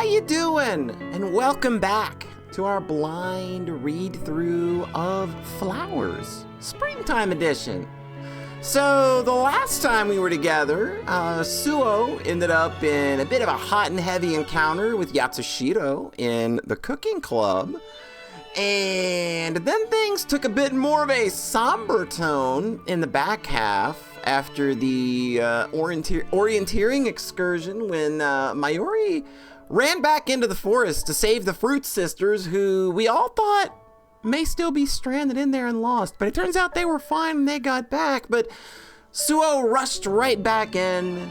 you doing? And welcome back to our blind read-through of Flowers, Springtime Edition. So the last time we were together, Suoh ended up in a bit of a hot and heavy encounter with Yatsushiro in the cooking club. And then things took a bit more of a somber tone in the back half after the orienteering excursion when Mayuri ran back into the forest to save the Fruit Sisters, who we all thought may still be stranded in there and lost. But it turns out they were fine when they got back. But Suoh rushed right back in,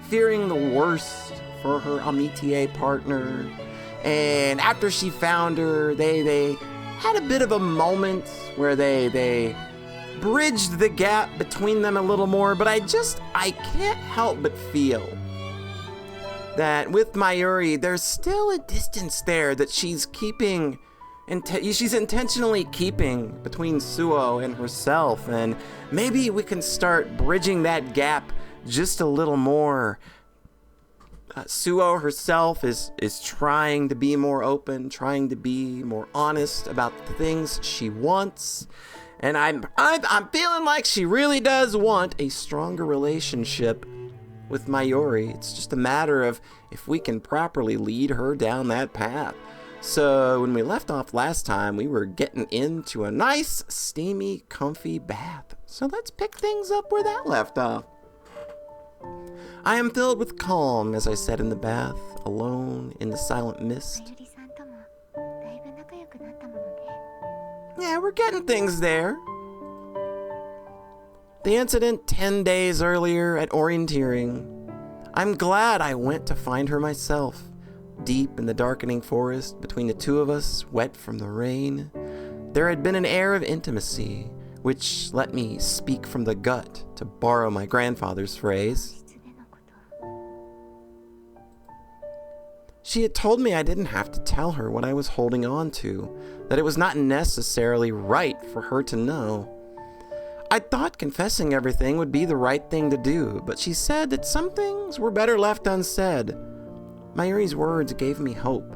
fearing the worst for her amitié partner. And after she found her, they had a bit of a moment where they bridged the gap between them a little more. But I can't help but feel that with Mayuri, there's still a distance there that she's keeping, she's intentionally keeping between Suoh and herself. And maybe we can start bridging that gap just a little more. Suoh herself is trying to be more open, trying to be more honest about the things she wants. And I'm feeling like she really does want a stronger relationship with Mayuri. It's just a matter of if we can properly lead her down that path. So when we left off last time, we were getting into a nice, steamy, comfy bath. So let's pick things up where that left off. I am filled with calm as I sat in the bath, alone in the silent mist. Yeah, we're getting things there. The incident 10 days earlier at orienteering. I'm glad I went to find her myself. Deep in the darkening forest, between the two of us, wet from the rain, there had been an air of intimacy, which let me speak from the gut, to borrow my grandfather's phrase. She had told me I didn't have to tell her what I was holding on to, that it was not necessarily right for her to know. I thought confessing everything would be the right thing to do, but she said that some things were better left unsaid. Mayuri's words gave me hope.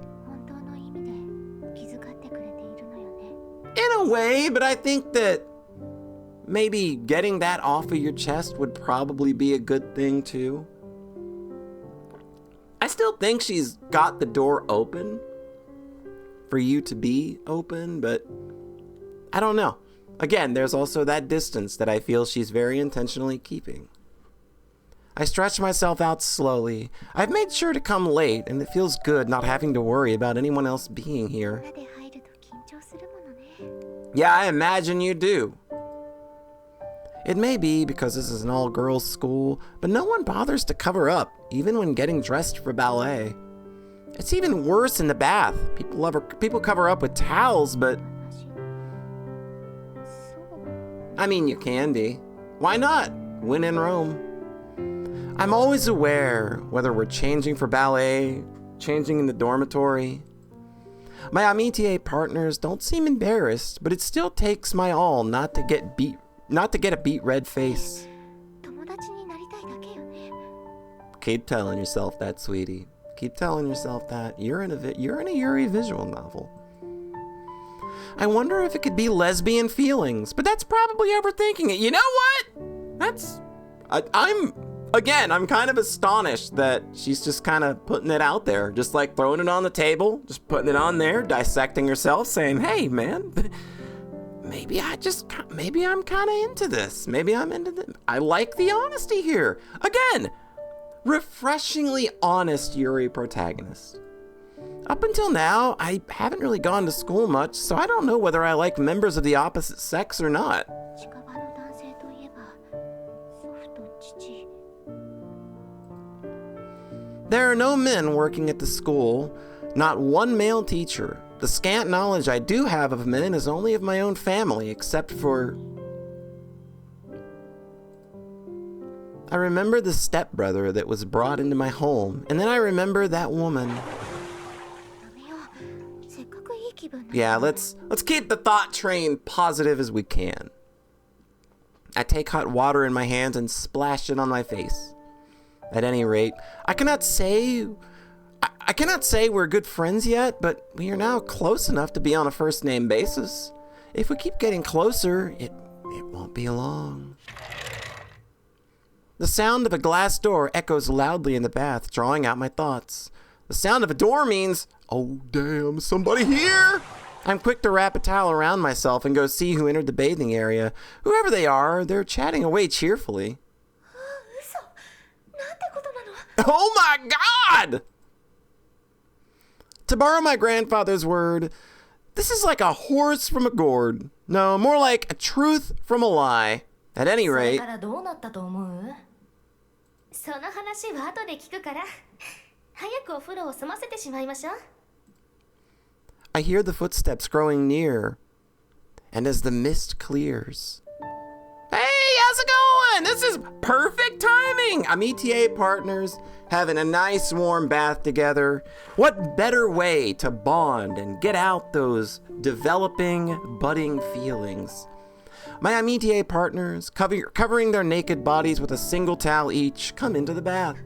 In a way, but I think that maybe getting that off of your chest would probably be a good thing too. I still think she's got the door open for you to be open, but I don't know. Again, there's also that distance that I feel she's very intentionally keeping. I stretch myself out slowly. I've made sure to come late, and it feels good not having to worry about anyone else being here. Yeah, I imagine you do. It may be because this is an all-girls school, but no one bothers to cover up, even when getting dressed for ballet. It's even worse in the bath. People cover up with towels, but I mean, you can be. Why not? When in Rome. I'm always aware whether we're changing for ballet, changing in the dormitory. My amitié partners don't seem embarrassed, but it still takes my all not to get a beet red face. Keep telling yourself that, sweetie. Keep telling yourself that. You're in a Yuri visual novel. I wonder if it could be lesbian feelings, but that's probably overthinking it. You know what? I'm kind of astonished that she's just kind of putting it out there, just like throwing it on the table, just putting it on there, dissecting herself, saying, hey, man, maybe I'm kind of into this. Maybe I'm into this. I like the honesty here. Again, refreshingly honest Yuri protagonist. Up until now, I haven't really gone to school much, so I don't know whether I like members of the opposite sex or not. There are no men working at the school, not one male teacher. The scant knowledge I do have of men is only of my own family, except for... I remember the stepbrother that was brought into my home, and then I remember that woman. Yeah, let's keep the thought train positive as we can. I take hot water in my hands and splash it on my face. At any rate, I cannot say I cannot say we're good friends yet, but we are now close enough to be on a first name basis. If we keep getting closer, it won't be long. The sound of a glass door echoes loudly in the bath, drawing out my thoughts. The sound of a door means, oh damn, somebody here! I'm quick to wrap a towel around myself and go see who entered the bathing area. Whoever they are, they're chatting away cheerfully. Oh my God! To borrow my grandfather's word, this is like a horse from a gourd. No, more like a truth from a lie. At any rate, I hear the footsteps growing near, and as the mist clears, hey, how's it going? This is perfect timing. I'm ETA partners having a nice warm bath together. What better way to bond and get out those developing, budding feelings? My ETA partners, covering their naked bodies with a single towel each, come into the bath.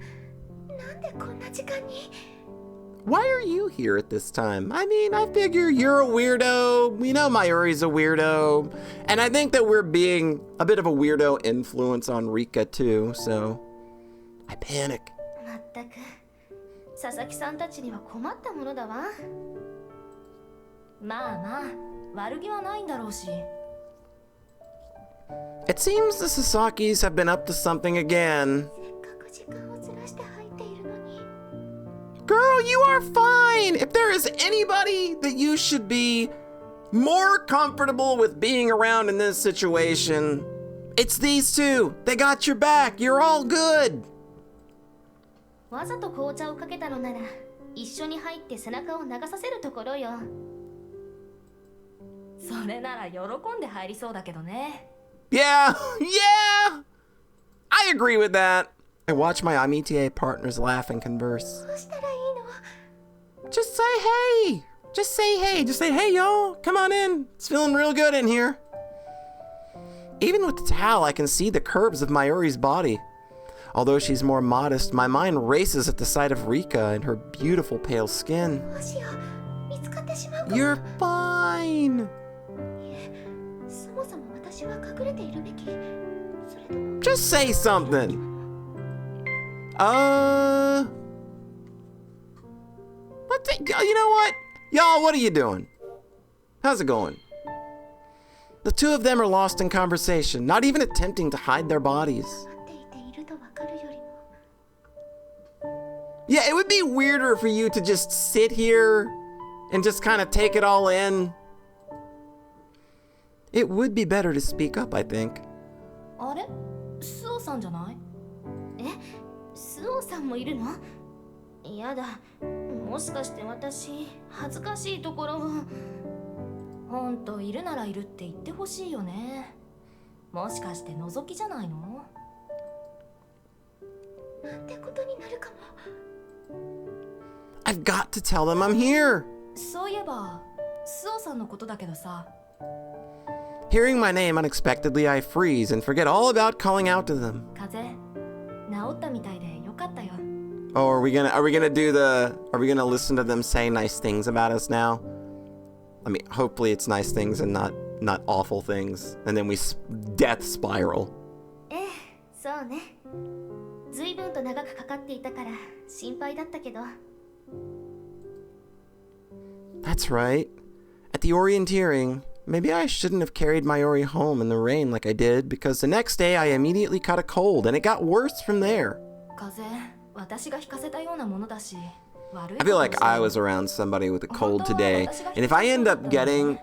Why are you here at this time? I mean, I figure you're a weirdo. We know Mayuri's a weirdo. And I think that we're being a bit of a weirdo influence on Rika too, so I panic. It seems the Sasakis have been up to something again. Girl, you are fine. If there is anybody that you should be more comfortable with being around in this situation, it's these two. They got your back. You're all good. Yeah. I agree with that. I watch my ETA partners laugh and converse. Just say hey. Just say hey, y'all. Come on in. It's feeling real good in here. Even with the towel, I can see the curves of Mayuri's body. Although she's more modest, my mind races at the sight of Rika and her beautiful pale skin. You're fine. Just say something. You know what? Y'all, what are you doing? How's it going? The two of them are lost in conversation, not even attempting to hide their bodies. Yeah, it would be weirder for you to just sit here and just kind of take it all in. It would be better to speak up, I think. I've got to tell them I'm here. Hearing my name unexpectedly, I freeze and forget all about calling out to them. Oh, are we gonna listen to them say nice things about us now? I mean, hopefully it's nice things and not awful things, and then we death spiral. That's right. At the orienteering, maybe I shouldn't have carried Mayuri home in the rain like I did, because the next day I immediately caught a cold, and it got worse from there. I feel like I was around somebody with a cold today, and if I end up getting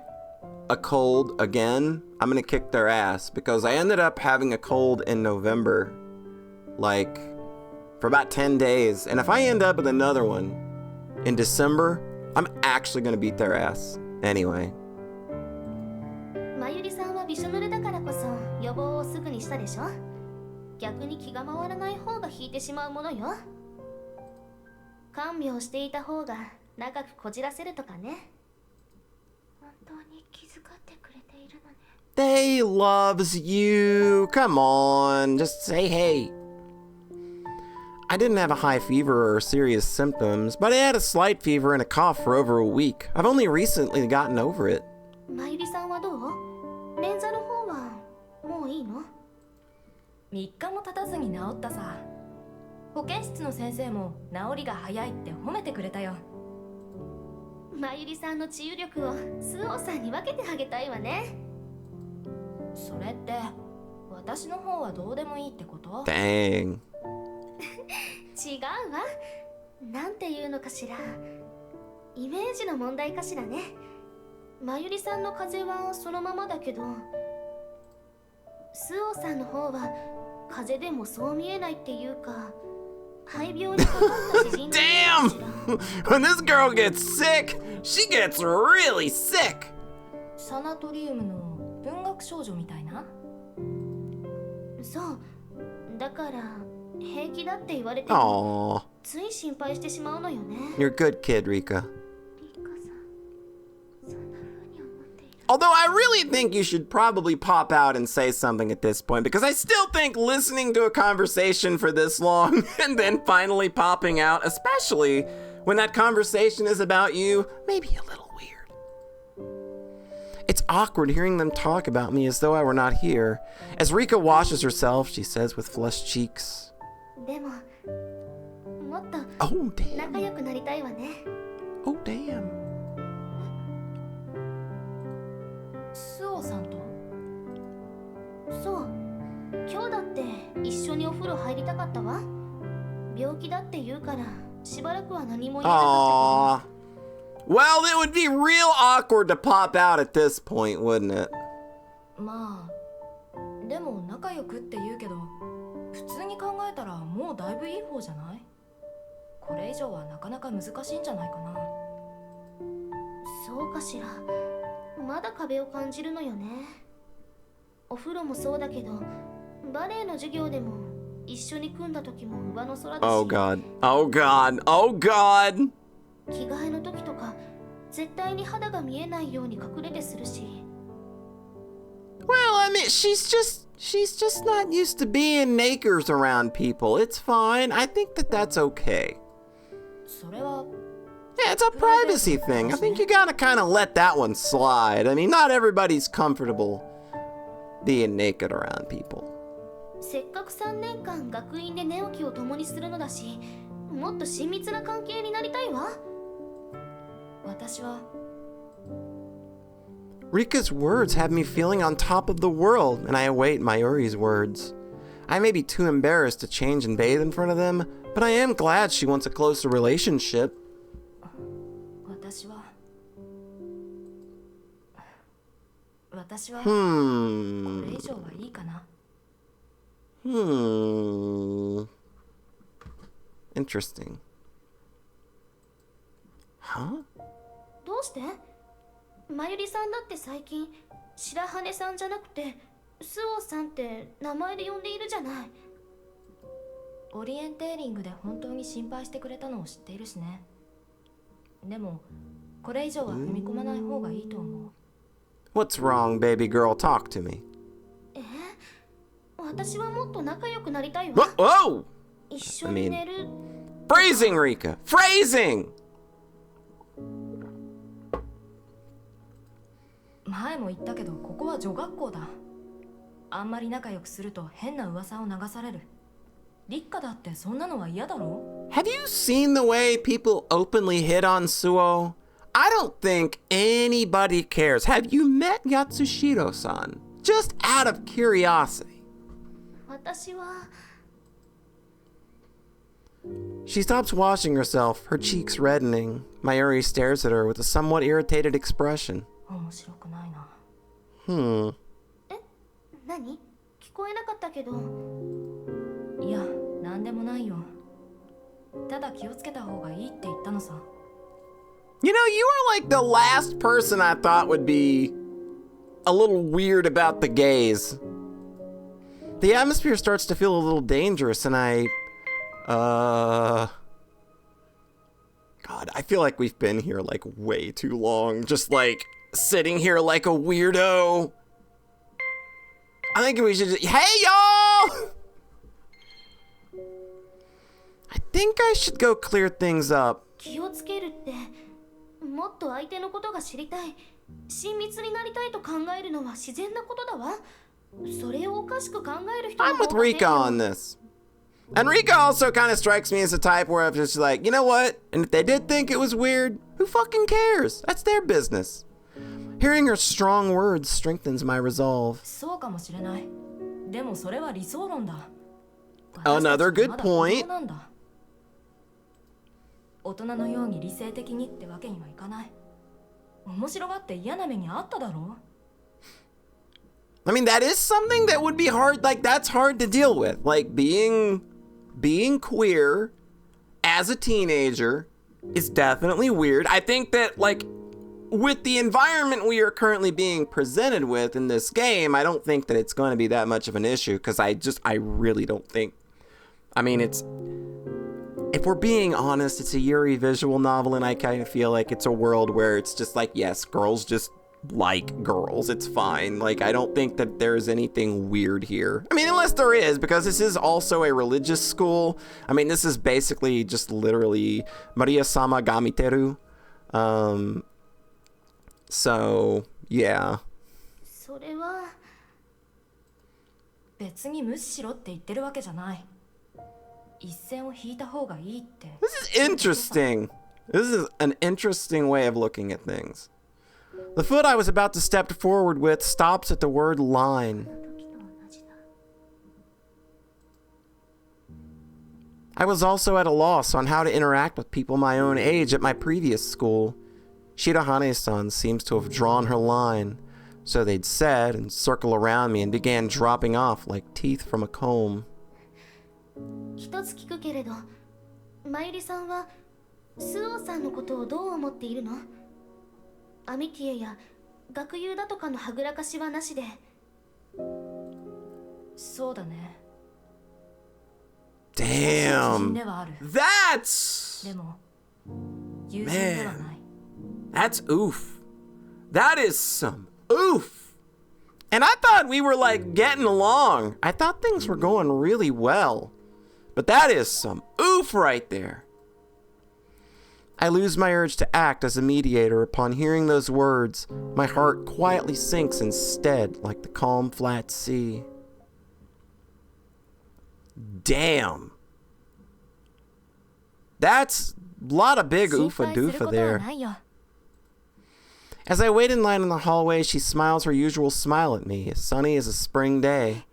a cold again, I'm gonna kick their ass, because I ended up having a cold in November, like, for about 10 days, and if I end up with another one in December, I'm actually gonna beat their ass. Anyway. They loves you. Come on, just say hey. I didn't have a high fever or serious symptoms, but I had a slight fever and a cough for over a week. I've only recently gotten over it. まゆりさんはどう？捻挫の方はもういいの？3日も経たずに治ったさ。保健室の先生も治りが早いって褒めてくれたよ。まゆりさんの治癒力をスオーさんに分けてあげたいわね。それって私の方はどうでもいいってこと？ Dang. 違うわ。なんていうのかしら。イメージの問題かしらね。まゆりさんの風邪はそのままだけど、スオーさんの方は風邪でもそう見えないっていうか、肺病にかかった詩人。Damn! When this girl gets sick, she gets really sick. サナトリウムの文学少女みたいな。そう。だから平気だって言われても、つい心配してしまうのよね。You're a good kid, Rika. Although I really think you should probably pop out and say something at this point, because I still think listening to a conversation for this long and then finally popping out, especially when that conversation is about you, may be a little weird. It's awkward hearing them talk about me as though I were not here. As Rika washes herself, she says with flushed cheeks. Oh, damn. Oh, damn. スオさんと？そう。今日だって一緒にお風呂入りたかったわ。病気だって言うからしばらくは何も言えなかったけど。Well, it would be real awkward to pop out at this point, wouldn't it? まあ、でも仲良くって言うけど、普通に考えたらもうだいぶいい方じゃない？これ以上はなかなか難しいんじゃないかな。そうかしら。まだ壁を感じるのよね。お風呂もそうだけど、バレエの授業でも一緒に組んだ時も上の空だし。Oh God. Oh God. Oh God. 着替えの時とか絶対に肌が見えないように隠れてするし。Well, I mean, she's just not used to being naked around people. It's fine. I think that's okay. それは Yeah, it's a privacy thing. I think you gotta kind of let that one slide. I mean, not everybody's comfortable being naked around people. せっかく3年間学院で寝起きを共にするのだし、もっと親密な関係になりたいわ。私は Rika's words have me feeling on top of the world, and I await Mayuri's words. I may be too embarrassed to change and bathe in front of them, but I am glad she wants a closer relationship. 私はこれ以上はいいかな。Interesting. Huh? どうして？まゆりさんだって最近白羽さんじゃなくてスオさんって名前で呼んでいるじゃない。オリエンテーリングで本当に心配してくれたのを知っているしね。でもこれ以上は踏み込まない方がいいと思う。What's wrong, baby girl? Talk to me. 私はもっと仲良くなりたいわ。Whoa! 一緒に寝る。Phrasing, Rika! Phrasing! 前も言ったけど、ここは女学校だ。あんまり仲良くすると変な噂を流される。立花だってそんなのは嫌だろ？ Have you seen the way people openly hit on Suoh? I don't think anybody cares. Have you met Yatsushiro-san? Just out of curiosity. 私は She stops washing herself, her cheeks reddening. Mayuri stares at her with a somewhat irritated expression. 面白くないな。何？聞こえなかったけど。いや、なんでもないよ。ただ気をつけた方がいいって言ったのさ。You know, you are like the last person I thought would be a little weird about the gaze. The atmosphere starts to feel a little dangerous, and God, I feel like we've been here like way too long, just like sitting here like a weirdo. I think we should just, hey y'all! think I should go clear things up. 気をつけるって、もっと相手のことが知りたい、親密になりたいと考えるのは自然なことだわ。それをおかしく考える人の I'm 方 with がねえ Rika よ。 on this. And Rika also kind of strikes me as a type where I'm just like, you know what? And if they did think it was weird, who fucking cares? That's their business. Hearing her strong words strengthens my resolve. そうかもしれない。でもそれは理想論だ。 Another good 私たちはまだ point. 子供なんだ。大人のように理性的にってわけにはいかない。面白がって嫌な目にあっただろう。 I mean, that is something that would be hard. Like, that's hard to deal with. Like, being queer as a teenager is definitely weird. I think that, like, with the environment we are currently being presented with in this game, I don't think that it's going to be that much of an issue, because I really don't think. I mean, if we're being honest, it's a Yuri visual novel, and I kind of feel like it's a world where it's just like, yes, girls just like girls. It's fine. Like, I don't think that there's anything weird here. I mean, unless there is, because this is also a religious school. I mean, this is basically just literally Maria Sama Gamiteru. So, yeah. それは別に無視しろって言ってるわけじゃない。一線を引いた方がいいって。 This is interesting. This is an interesting way of looking at things. The foot I was about to step forward with stops at the word line. I was also at a loss on how to interact with people my own age at my previous school. Shirahane-san seems to have drawn her line, so they'd said, and circle around me and began dropping off like teeth from a comb. 一つ聞くけれど、まゆりさんはスオーさんのことをどう思っているの？アミティエや学友だとかのはぐらかしはなしで。そうだね。 Damn. ではある。 That's... でも友人ではない。 That's oof. That is some oof. And I thought we were like getting along. I thought things were going really well. But that is some oof right there. I lose my urge to act as a mediator upon hearing those words. My heart quietly sinks instead like the calm flat sea. Damn. That's a lot of big oofa doofa there. As I wait in line in the hallway, she smiles her usual smile at me, as sunny as a spring day.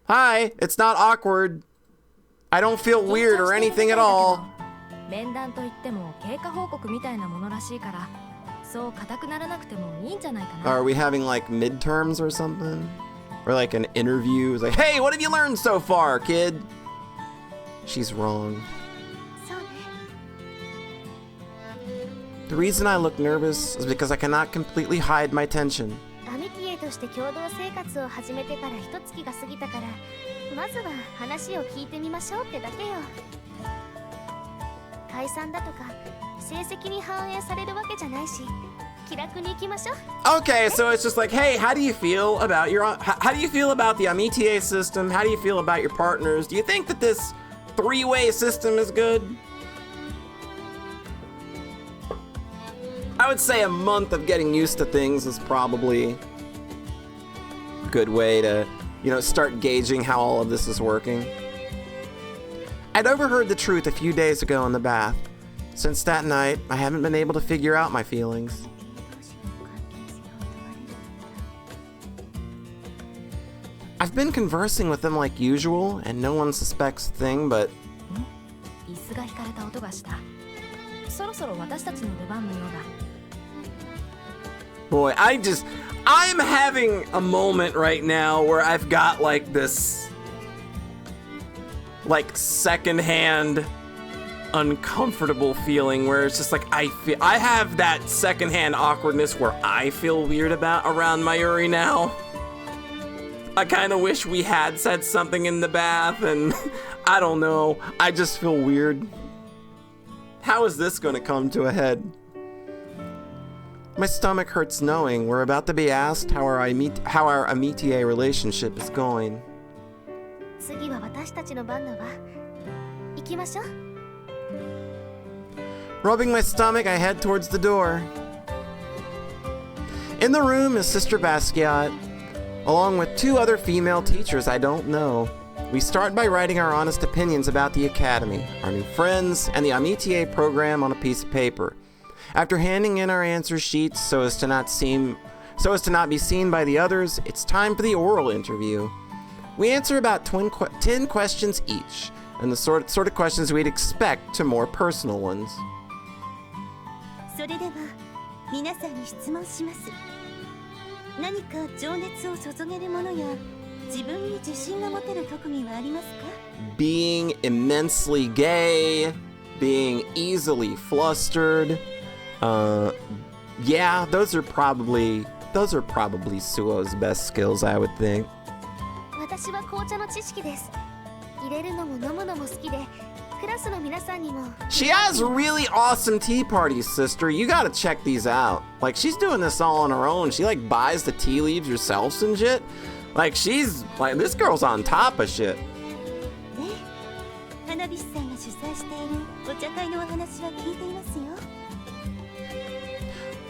Hi, it's not awkward. I don't feel weird or anything at all. 面談といっても経過報告みたいなものらしいから、そう固くならなくてもいいんじゃないかな。 Are we having like midterms or something? Or like an interview? It's like, hey, what have you learned so far, kid? She's wrong. The reason I look nervous is because I cannot completely hide my tension. アミティエとして共同生活を始めてから一月が過ぎたから、まずは話を聞いてみましょうってだけよ。解散だとか成績に反映されるわけじゃないし、気楽に行きましょう。 Okay, so it's just like, hey, how do you feel about how do you feel about the Amitié system? How do you feel about your partners? Do you think that this three-way system is good? I would say a month of getting used to things is probably a good way to, start gauging how all of this is working. I'd overheard the truth a few days ago in the bath. Since that night, I haven't been able to figure out my feelings. I've been conversing with them like usual, and no one suspects a thing, but... 椅子が引かれた音がした。そろそろ私たちの出番のようだ。 Boy, I'm having a moment right now where I've got like this, like secondhand uncomfortable feeling where it's just like I have that secondhand awkwardness where I feel weird around Mayuri now. I kind of wish we had said something in the bath, and I don't know, I just feel weird. How is this going to come to a head? My stomach hurts knowing we're about to be asked how our Amitié relationship is going. 次は私たちの番だわ。きましょう。 Rubbing my stomach, I head towards the door. In the room is Sister Basquiat, along with 2 other female teachers I don't know. We start by writing our honest opinions about the academy, our new friends, and the Amitié program on a piece of paper. After handing in our answer sheets so as to not be seen by the others, it's time for the oral interview. We answer about 10 questions each, and the sort of questions we'd expect to more personal ones. それでは皆さんに質問します。何か情熱を注げるものや自分に自信が持てる特技はありますか？ Being immensely gay, being easily flustered. Yeah, those are probably Suoh's best skills, I would think. 私は紅茶の知識です。入れるのも飲むのも好きで、クラスの皆さんにも。 She has really awesome tea parties, sister. You gotta check these out. Like, she's doing this all on her own. She like buys the tea leaves herself and shit. Like, this girl's on top of shit. 花火師さんが主催しているお茶会のお話は聞いていますよ。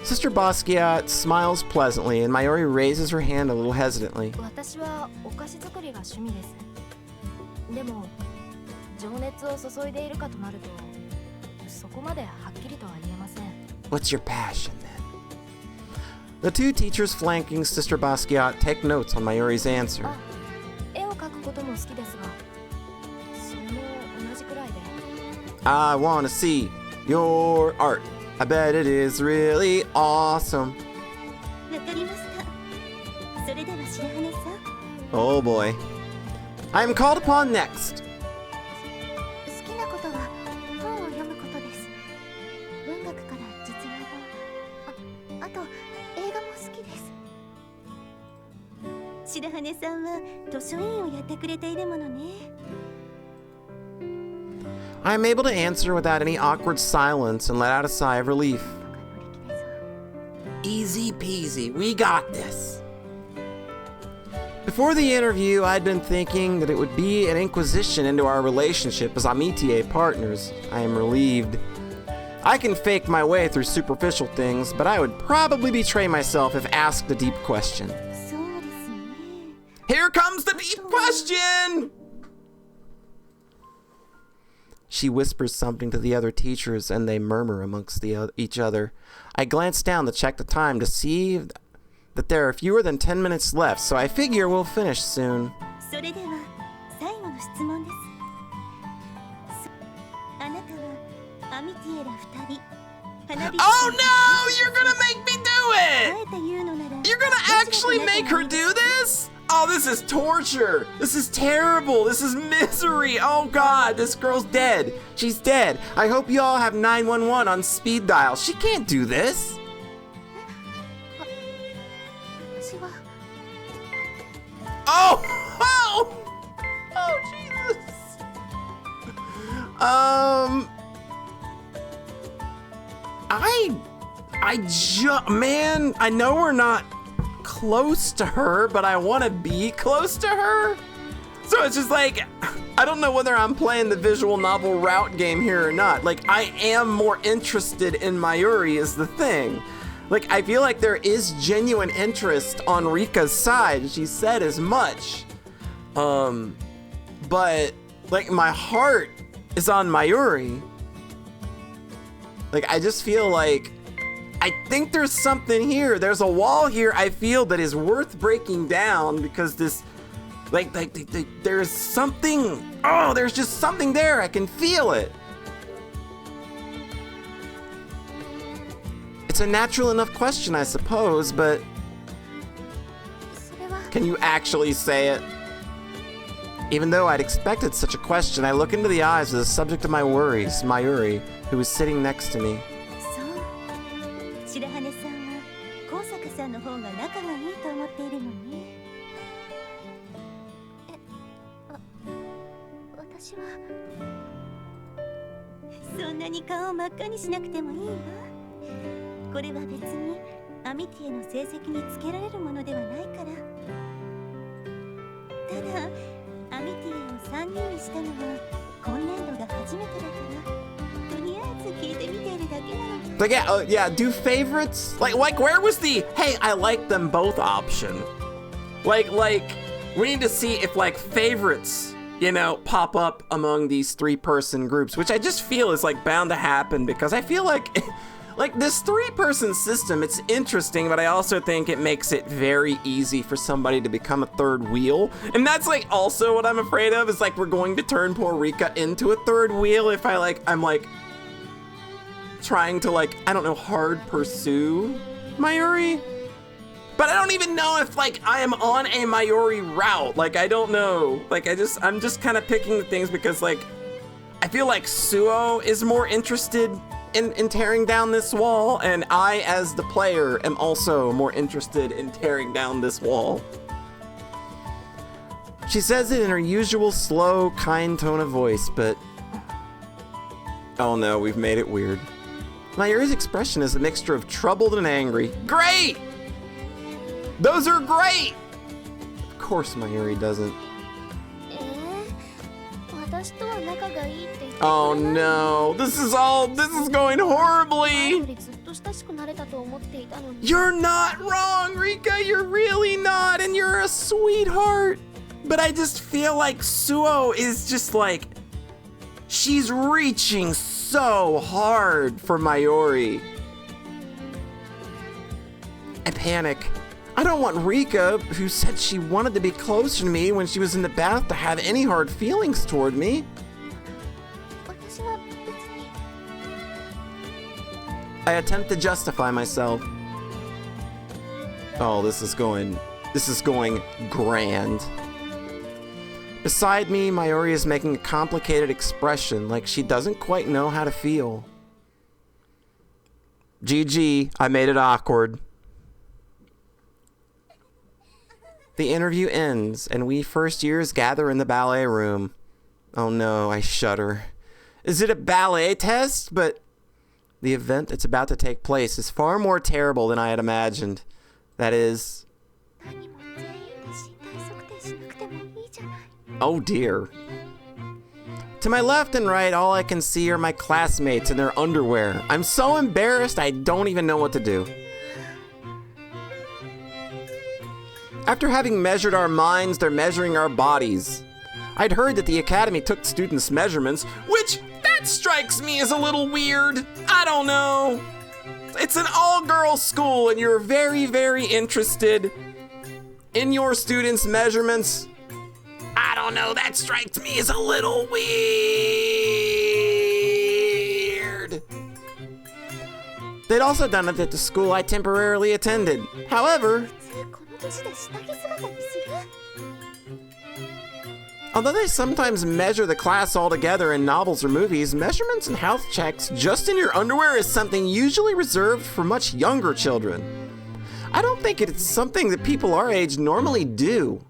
Sister Basquiat smiles pleasantly, and Mayuri raises her hand a little hesitantly. 私はお菓子作りが趣味です。でも情熱を注いでいるかとなると、そこまではっきりとは言えません。 What's your passion then? The 2 teachers flanking Sister Basquiat take notes on Mayuri's answer. 絵を描くことも好きですが、それも同じくらいで。 I wanna see your art. I bet it is really awesome. わかりました。それでは白羽さん。 Oh boy. I am called upon next. 好きなことは本を読むことです。文学から実話本、あと映画も好きです。白羽さんは図書委員をやってくれているものね。 I am able to answer without any awkward silence and let out a sigh of relief. Easy peasy, we got this. Before the interview, I'd been thinking that it would be an inquisition into our relationship as Amitié partners. I am relieved. I can fake my way through superficial things, but I would probably betray myself if asked a deep question. そうですね。 Here comes the deep question! She whispers something to the other teachers, and they murmur amongst each other. I glance down to check the time to see that there are fewer than 10 minutes left, so I figure we'll finish soon. それでは最後の質問です。あなたはアミティエラ2人。花火師 Oh no! You're gonna make me do あ it! えて言うのなら You're gonna actually make her do this? Oh, this is torture. This is terrible. This is misery. Oh god, this girl's dead. She's dead. I hope you all have 911 on speed dial. She can't do this. 私は Oh! Oh! Oh, Jesus. Man, I know we're not close to her, but I want to be close to her. So it's just like, I don't know whether I'm playing the visual novel route game here or not. Like, I am more interested in Mayuri is the thing. Like, I feel like there is genuine interest on Rika's side. She said as much. But, like, my heart is on Mayuri. Like, I just feel like, I think there's something here. There's a wall here I feel that is worth breaking down because this, there's something, oh, there's just something there. I can feel it. It's a natural enough question, I suppose, but それは can you actually say it? Even though I'd expected such a question, I look into the eyes of the subject of my worries, Mayuri, who was sitting next to me. そう白羽さんは高坂さんの方が仲がいいと思っているのね。私はそんなに顔を真っ赤にしなくてもいいわ。これは別にアミティエの成績につけられるものではないから。ただアミティエを3人にしたのは今年度が初めてだからとりあえず聞いてみているだけなの。 Like, yeah, do favorites? Like, where was the, hey, I like them both option? Like, we need to see if, like, favorites, you know, pop up among these 3-person groups, which I just feel is, like, bound to happen, because I feel like, like, this 3-person system, it's interesting, but I also think it makes it very easy for somebody to become a third wheel. And that's, like, also what I'm afraid of, is, like, we're going to turn poor Rika into a third wheel if I'm, like, trying to, like, I don't know, hard pursue Mayuri? But I don't even know if, like, I am on a Mayuri route. Like, I don't know. Like, I'm just kind of picking the things because, like, I feel like Suoh is more interested in tearing down this wall, and I, as the player, am also more interested in tearing down this wall. She says it in her usual slow, kind tone of voice, but... oh no, we've made it weird. Mayuri's expression is a mixture of troubled and angry. Great! Those are great! Of course Mayuri doesn't. Oh no, this is going horribly! You're not wrong, Rika, you're really not, and you're a sweetheart! But I just feel like Suoh is just like, she's reaching so hard for Mayuri. I panic. I don't want Rika, who said she wanted to be closer to me when she was in the bath, to have any hard feelings toward me. I attempt to justify myself. Oh, this is going grand. Beside me, Mayuri is making a complicated expression, like she doesn't quite know how to feel. GG, I made it awkward. The interview ends, and we first years gather in the ballet room. Oh no, I shudder. Is it a ballet test? But the event that's about to take place is far more terrible than I had imagined. That is... oh dear. To my left and right, all I can see are my classmates in their underwear. I'm so embarrassed I don't even know what to do. After having measured our minds, they're measuring our bodies. I'd heard that the academy took students' measurements, which, that strikes me as a little weird. I don't know. It's an all-girls school and you're very, very interested in your students' measurements. I don't know, that strikes me as a little weird. They'd also done it at the school I temporarily attended. However, although they sometimes measure the class altogether in novels or movies, measurements and health checks just in your underwear is something usually reserved for much younger children. I don't think it's something that people our age normally do.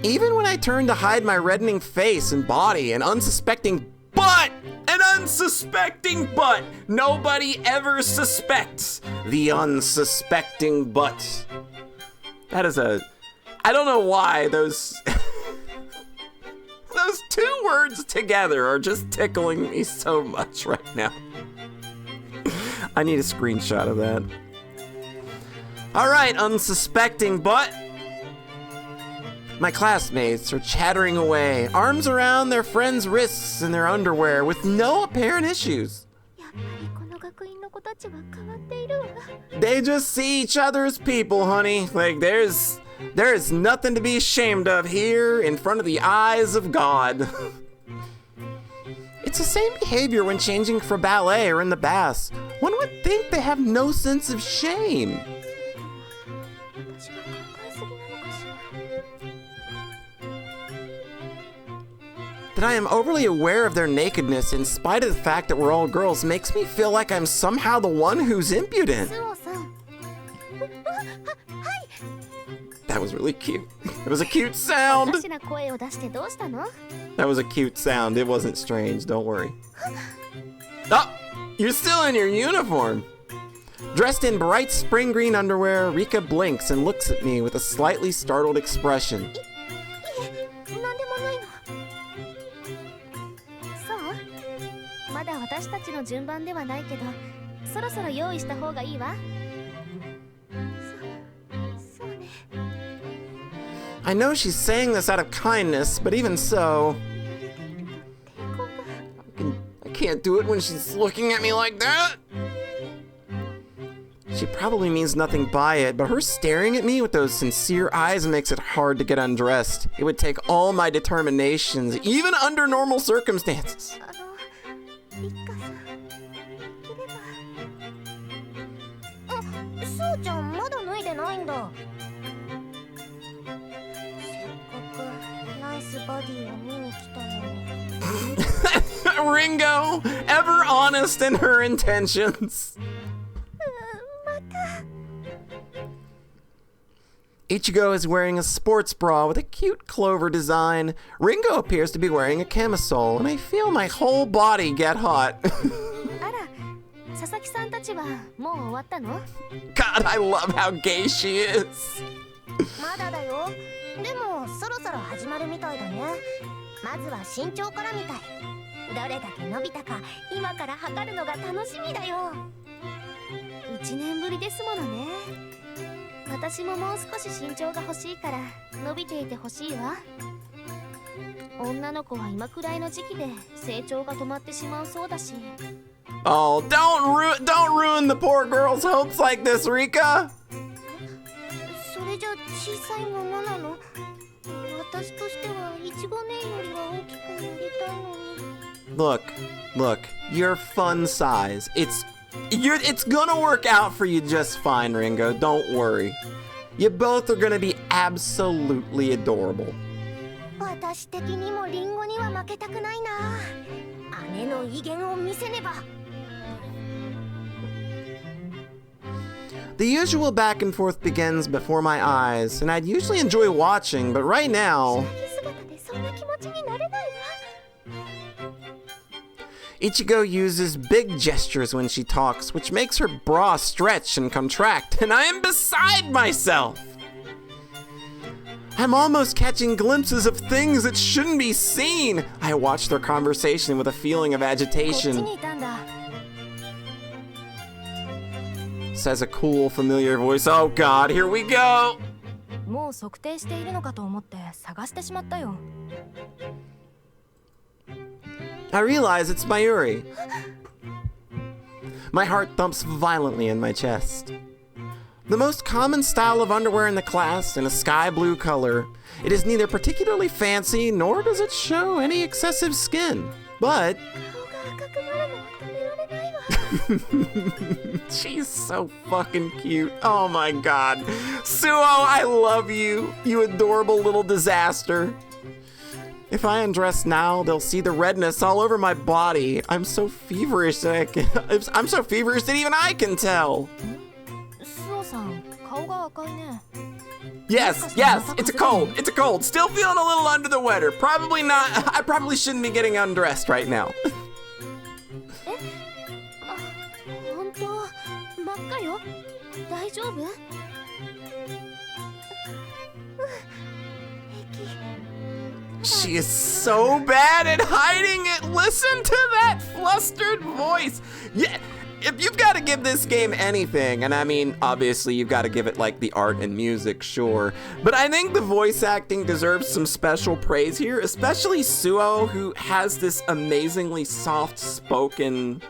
Even when I turn to hide my reddening face and body, an unsuspecting butt! An unsuspecting butt! Nobody ever suspects the unsuspecting butt. That is a... I don't know why those... those two words together are just tickling me so much right now. I need a screenshot of that. Alright, unsuspecting butt. My classmates are chattering away, arms around their friends' wrists in their underwear with no apparent issues. They just see each other as people, honey. Like, there is nothing to be ashamed of here in front of the eyes of God. It's the same behavior when changing for ballet or in the baths. One would think they have no sense of shame. That I am overly aware of their nakedness in spite of the fact that we're all girls makes me feel like I'm somehow the one who's impudent. That was really cute. It was a cute sound. That was a cute sound. It wasn't strange, don't worry. Oh, you're still in your uniform. Dressed in bright spring green underwear, Rika blinks and looks at me with a slightly startled expression. 私たちの順番ではないけど、そろそろ用意した方がいいわ。そうね。 I know she's saying this out of kindness, but even so, I can't do it when she's looking at me like that. She probably means nothing by it, but her staring at me with those sincere eyes makes it hard to get undressed. It would take all my determinations, even under normal circumstances. リッカさん、着れば。あ、そうちゃんまだ脱いでないんだ。せっかくナイスバディを見に来たのに。Ringo, ever honest in her intentions. Ichigo is wearing a sports bra with a cute clover design. Ringo appears to be wearing a camisole, and I feel my whole body get hot. あら、佐々木さんたちはもう終わったの？ God, I love how gay she is. まだだよ。でもそろそろ始まるみたいだね。まずは身長からみたい。どれだけ伸びたか今から測るのが楽しみだよ。1年ぶりですものね。私ももう少し身長が欲しいから伸びていてほしいわ。女の子は今くらいの時期で成長が止まってしまうそうだし。Oh, don't ruin the poor girl's hopes like this, Rika. それじゃ小さいままなの？私としてはイチゴ姉よりは大きくなりたいのに。Look, you're fun size. It's gonna work out for you just fine, Ringo. Don't worry. You both are gonna be absolutely adorable. 私的にもリンゴには負けたくないな。姉の威厳を見せねば。The usual back and forth begins before my eyes, and I'd usually enjoy watching, but right now... 姿でそんな気持ちになれないわ。Ichigo uses big gestures when she talks, which makes her bra stretch and contract, and I am beside myself! I'm almost catching glimpses of things that shouldn't be seen! I watch their conversation with a feeling of こっち agitation. にいたんだ。Says a cool, familiar voice. Oh god, here we go! もう測定しているのかと思って探してしまったよ。I realize it's Mayuri. My heart thumps violently in my chest. The most common style of underwear in the class, in a sky blue color. It is neither particularly fancy, nor does it show any excessive skin. But... 顔が赤くなるのは止められないわ。 She's so fucking cute. Oh my god. Suoh, I love you. You adorable little disaster. If I undress now, they'll see the redness all over my body. I'm so feverish that I'm so feverish that even I can tell. スオさん、顔が赤いね。 Yes, it's a cold. It's a cold. Still feeling a little under the weather. Probably not. I probably shouldn't be getting undressed right now. あ、本当、真っ赤よ。大丈夫？ She is so bad at hiding it. Listen to that flustered voice. Yeah, if you've got to give this game anything, and I mean, obviously you've got to give it like the art and music, sure. But I think the voice acting deserves some special praise here, especially Suoh, who has this amazingly soft-spoken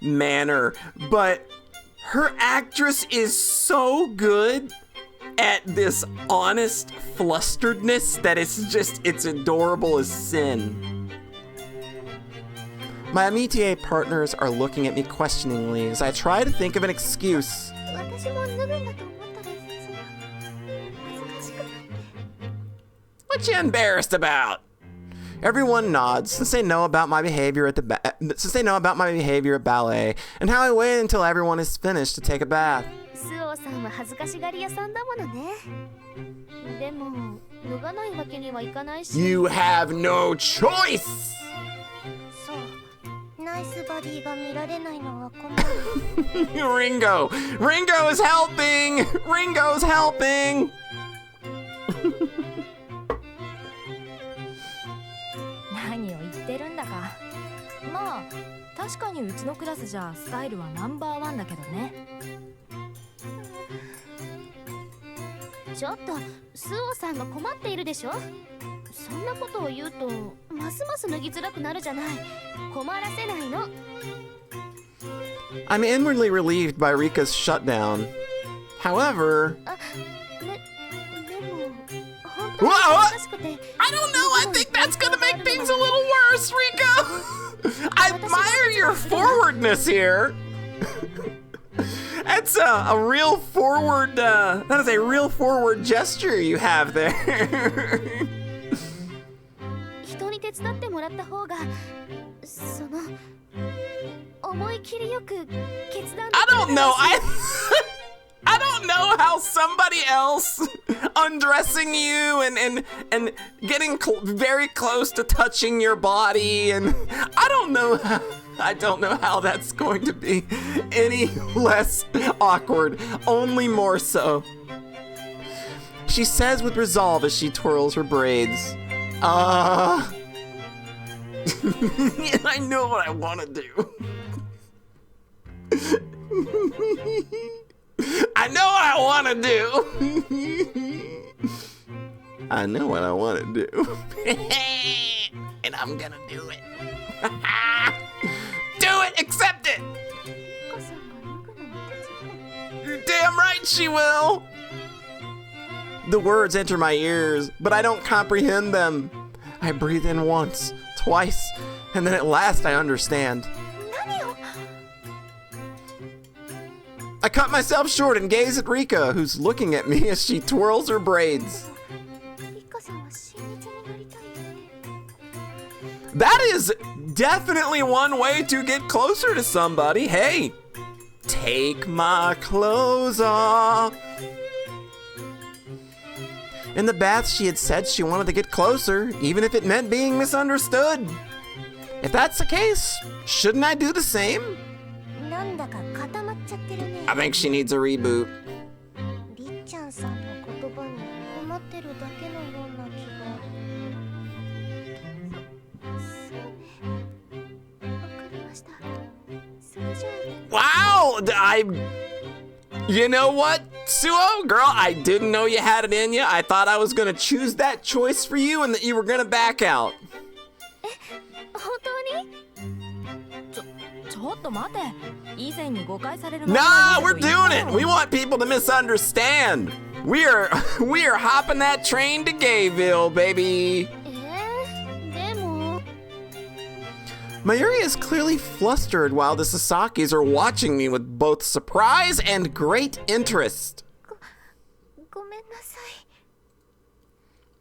manner. But her actress is so good at this honest flusteredness that it's adorable as sin. My amitié partners are looking at me questioningly as I try to think of an excuse. 私も脱ぐんだと思ったら実は恥ずかしくなって。 What you embarrassed about? Everyone nods since they know about my behavior at ballet and how I waited until everyone is finished to take a bath. スオさんは恥ずかしがり屋さんだものね。でも脱がないわけにはいかないし。 You have no choice! そう、ナイスバディが見られないのは困る。Ringo is helping! Ringo's helping! 何を言ってるんだか。まあ確かにうちのクラスじゃスタイルはナンバーワンだけどね。ちょっとスオさんが困っているでしょ。そんなことを言うとますます脱ぎづらくなるじゃない。困らせないの。 I'm inwardly relieved by Rika's shutdown. However... でも本当に Whoa! 難しくて I don't know, I think that's gonna make things a little worse, Rika! I admire your forwardness here! That's a real forward, that is a real forward gesture you have there. 人に手伝ってもらった方がその思い切りよく決断で I きる don't know, I don't know how somebody else undressing you and getting very close to touching your body, and I don't know how that's going to be any less awkward, only more so. She says with resolve as she twirls her braids, I know what I want to do. I know what I want to do. I know what I want to do. And I'm gonna do it. Do it! Accept it! You're damn right she will! The words enter my ears, but I don't comprehend them. I breathe in once, twice, and then at last I understand. I cut myself short and gaze at Rika, who's looking at me as she twirls her braids. That is definitely one way to get closer to somebody. Hey, take my clothes off. In the bath, she had said she wanted to get closer, even if it meant being misunderstood. If that's the case, shouldn't I do the same? I think she needs a reboot. Wow! You know what, Suoh? Girl, I didn't know you had it in you. I thought I was gonna choose that choice for you and that you were gonna back out. 本当に? ちょっと待て。以前に誤解される Nah, we're doing it. We want people to misunderstand. We are hopping that train to Gayville, baby. でも Mayuri is clearly flustered while the Sasakis are watching me with both surprise and great interest. ごめんなさい。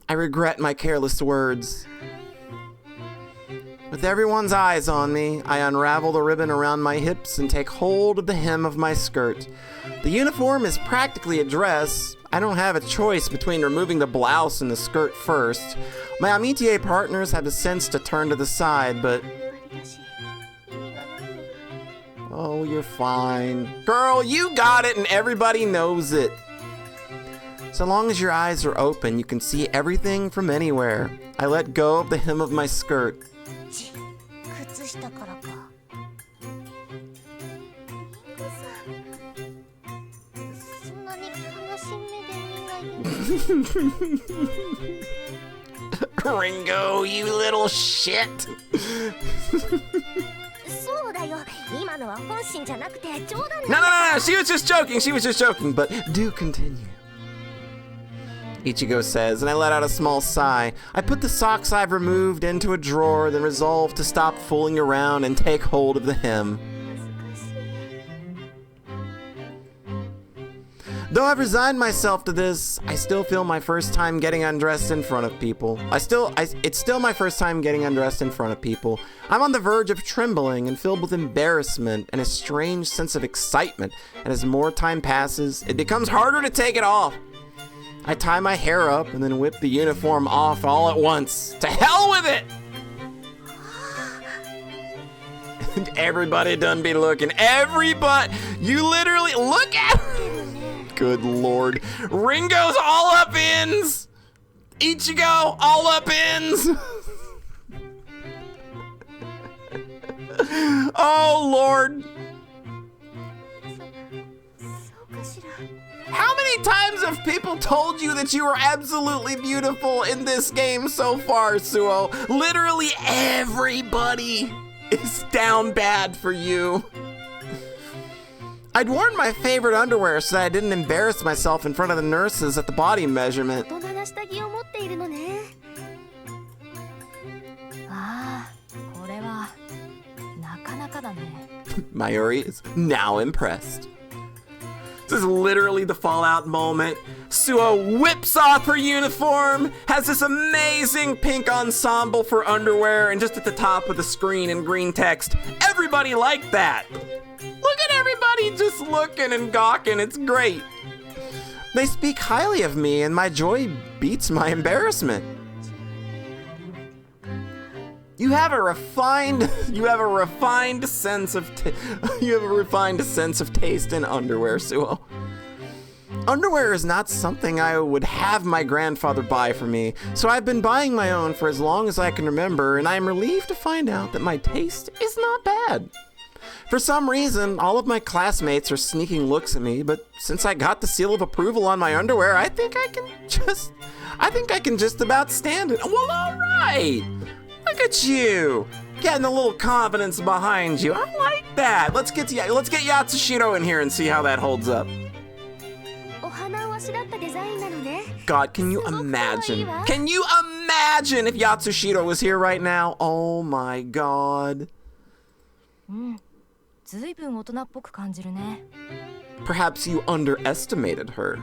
I regret my careless words. With everyone's eyes on me, I unravel the ribbon around my hips and take hold of the hem of my skirt. The uniform is practically a dress. I don't have a choice between removing the blouse and the skirt first. My amitié partners have the sense to turn to the side, but... Oh, you're fine. Girl, you got it and everybody knows it. So long as your eyes are open, you can see everything from anywhere. I let go of the hem of my skirt. 靴下からか。リンゴさん、そんなに悲しみで見ないで。Ringo, you little shit. そうだよ。今のは本心じゃなくて冗談 No, no, no, no, she was just joking, but do continue. Ichigo says, and I let out a small sigh. I put the socks I've removed into a drawer, then resolve to stop fooling around and take hold of the hem. Though I've resigned myself to this, I still feel my first time getting undressed in front of people. It's still my first time getting undressed in front of people. I'm on the verge of trembling and filled with embarrassment and a strange sense of excitement. And as more time passes, it becomes harder to take it off. I tie my hair up and then whip the uniform off all at once. To hell with it! And everybody done be looking. Everybody! You literally look at Good lord. Ringo's all up ins! Ichigo, all up ins! Oh, Lord. そうかしら。 How many times have people told you that you are absolutely beautiful in this game so far, Suoh? Literally everybody is down bad for you. I'd worn my favorite underwear so that I didn't embarrass myself in front of the nurses at the body measurement. 大人な下着を持っているのね。ああ、これはなかなかだね。 Mayuri is now impressed. This is literally the Fallout moment. Suoh whips off her uniform, has this amazing pink ensemble for underwear, and just at the top of the screen in green text, everybody liked that. Look at everybody just looking and gawking. It's great. They speak highly of me, and my joy beats my embarrassment. You have a refined sense of taste in underwear, Suoh. Underwear is not something I would have my grandfather buy for me, so I've been buying my own for as long as I can remember, and I am relieved to find out that my taste is not bad. For some reason, all of my classmates are sneaking looks at me, but since I got the seal of approval on my underwear, I think I can just about stand it. Well, all right. Look at you, getting a little confidence behind you. I like that. Let's get Yatsushiro in here and see how that holds up. お花をあしらったデザインなのね。 God, can you imagine? Can you imagine if Yatsushiro was here right now? Oh my God. ずいぶん大人っぽく感じるね。 Perhaps you underestimated her.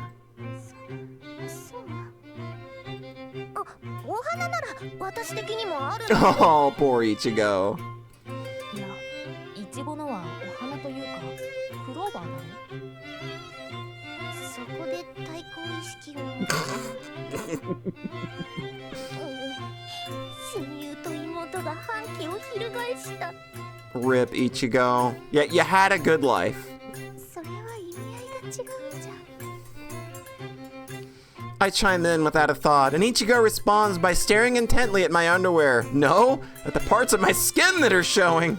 あ、お花なら私的にもある。 Oh, poor Ichigo. いや、イチゴのはお花というかクローバーだね。そこで対抗意識を。親友と妹が反旗を翻した。 Rip Ichigo. Yeah, you had a good life. それは意味合いが違うじゃん。 I chime in without a thought, and Ichigo responds by staring intently at my underwear. No, at the parts of my skin that are showing.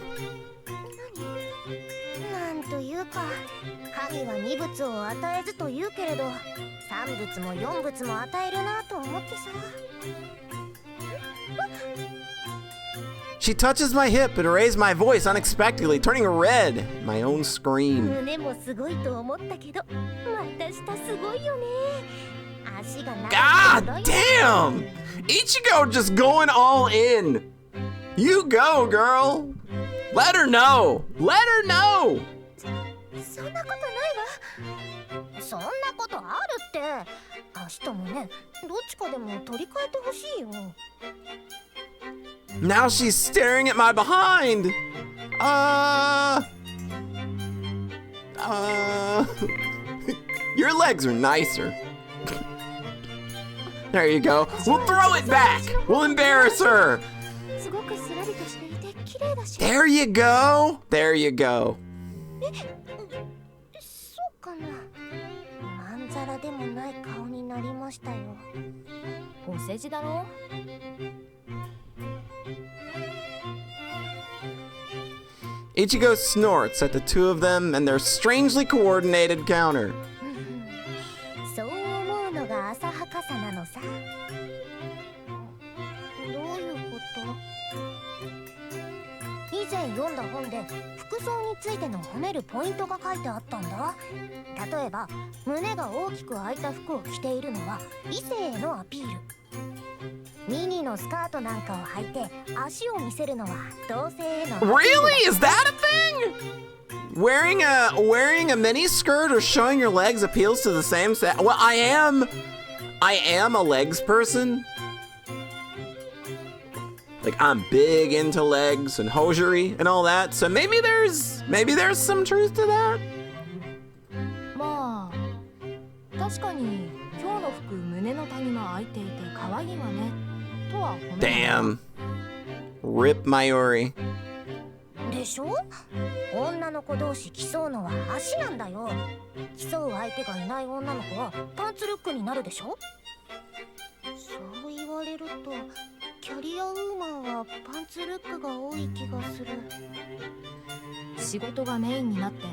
なんというか、神は二物を与えずと言うけれど、三物も四物も与えるなと思ってさ。 She touches my hip and raised my voice unexpectedly, turning red. My own scream. 胸もすごいと思ったけど、また下すごいよね。足が長い。 God damn! Ichigo just going all in. You go, girl. Let her know. Let her know. そんなことないわ。そんなことあるって。足と胸、どっちかでも取り替えてほしいよ。 Now she's staring at my behind. Your legs are nicer. There you go. We'll throw it back. We'll embarrass her. すごくすらりとしていて綺麗だし。 There you go. There you go. そうかな。まんざらでもない顔になりましたよ。お世辞だろ。 Ichigo snorts at the two of them and their strangely coordinated counter. そう思うのが浅はかさなのさ。どういうこと？以前読んだ本で服装についての褒めるポイントが書いてあったんだ。例えば胸が大きく開いた服を着ているのは異性へのアピール。ミニのスカートなんかを履いて足を見せるのは同性へのアピールだ。 Really? Is that a thing? Wearing a mini skirt or showing your legs appeals to the same sex. Well, I am a legs person. Like, I'm big into legs and hosiery and all that. So maybe there's some truth to that. まあ、確かに今日の服胸の谷間開いていて可愛いわねとは褒めない。 Damn. Rip Mayuri. でしょ？女の子同士競うのは足なんだよ。競う相手がいない女の子はパンツルックになるでしょ？そう言われるとキャリアウーマンははパンツルックが多い気がする。仕事がメインになって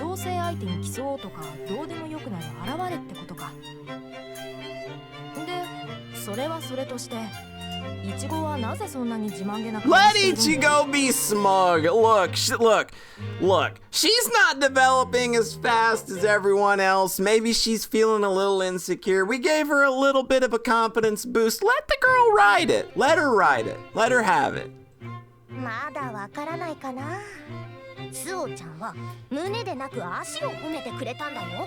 同性相手に競おうとかどうでもよくなる現れってことか。でそれはそれとしてイチゴはなぜそんなに自慢げな顔 Let しているんだ？ Ichigo be smug. Look. She's not developing as fast as everyone else. Maybe she's feeling a little insecure. We gave her a little bit of a confidence boost. Let the girl ride it. Let her ride it. Let her have it. まだわからないかな。スオちゃんは胸でなく足を褒めてくれたんだよ。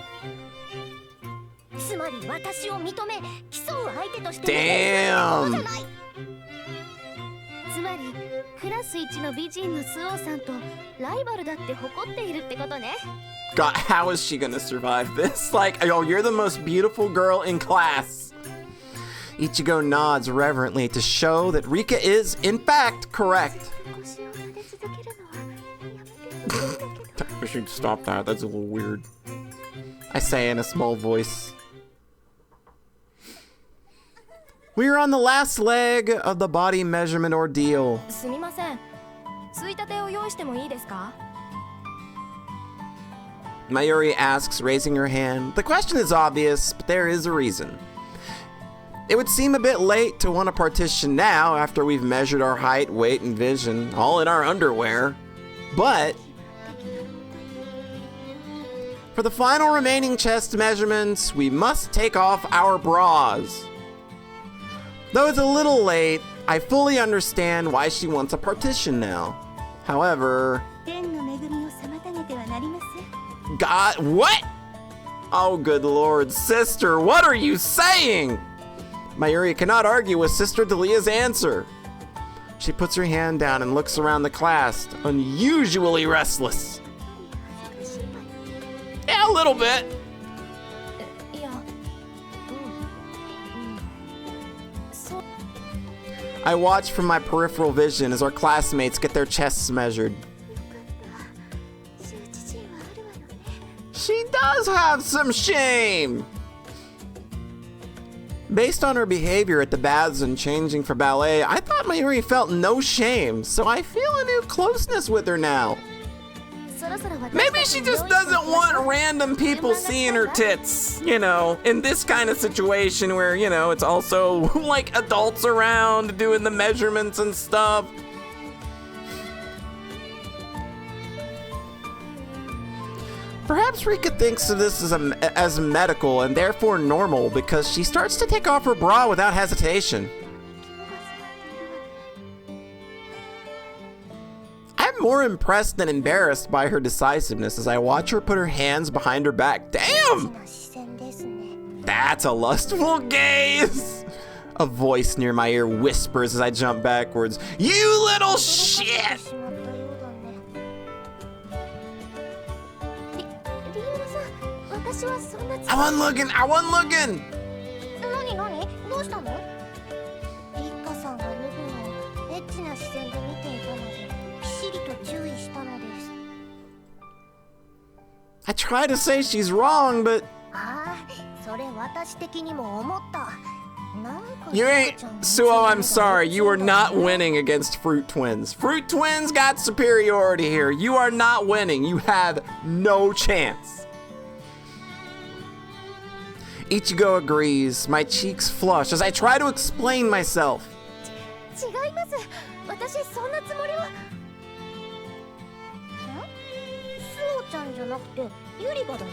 つまり私を認め競う相手として Damn. じゃない。つまりクラス一の美人のスオさんとライバルだって誇っているってことね。 God, how is she gonna survive this? Like, oh, you're the most beautiful girl in class. Ichigo nods reverently to show that Rika is, in fact, correct. 腰を撫で続けるのはやめてほしいんだけど。 We should stop that. That's a little weird. I say in a small voice. We are on the last leg of the body measurement ordeal. すみません。ついたてを用意してもいいですか？ Mayuri asks, raising her hand. The question is obvious, but there is a reason. It would seem a bit late to want a partition now after we've measured our height, weight, and vision, all in our underwear. But for the final remaining chest measurements, we must take off our bras. Though it's a little late, I fully understand why she wants a partition now. However, 天の恵みを妨げてはなりません。 God, what? Oh, good lord, sister, what are you saying? Mayuri cannot argue with Sister Delia's answer. She puts her hand down and looks around the class, unusually restless. Yeah, a little bit. いや、そう I watch from my peripheral vision as our classmates get their chests measured. 羞恥心はあるわよね。 She does have some shame. Based on her behavior at the baths and changing for ballet, I thought Mayuri felt no shame, so I feel a new closeness with her now. そろそろ私 Maybe たち she に just 用意しておき doesn't ましょ want う。 random people seeing her tits, you know, in this kind of situation where, you know, it's also like adults around doing the measurements and stuff. Perhaps Rika thinks of this as medical and therefore normal because she starts to take off her bra without hesitation. I'm more impressed than embarrassed by her decisiveness as I watch her put her hands behind her back. Damn! な視線ですね。 That's a lustful gaze! A voice near my ear whispers as I jump backwards. You little shit! しまったようだね。リンゴさん、私はそんなつ I wasn't looking! 何どうしたの？リッカさんが脱ぐのをエッチな視線で見ていたのでピシリと注意したのです。 I try to say she's wrong, but ああ、それ私的にも思った。なんか you リ ain't... カちゃん Suoh, I'm sorry. You are not winning against Fruit Twins. Fruit Twins got superiority here. You are not winning. You have no chance. Ichigo agrees. My cheeks flush as I try to explain myself. 違います。私そんなつもりは。ん？スオちゃんじゃなくてユリバだよ。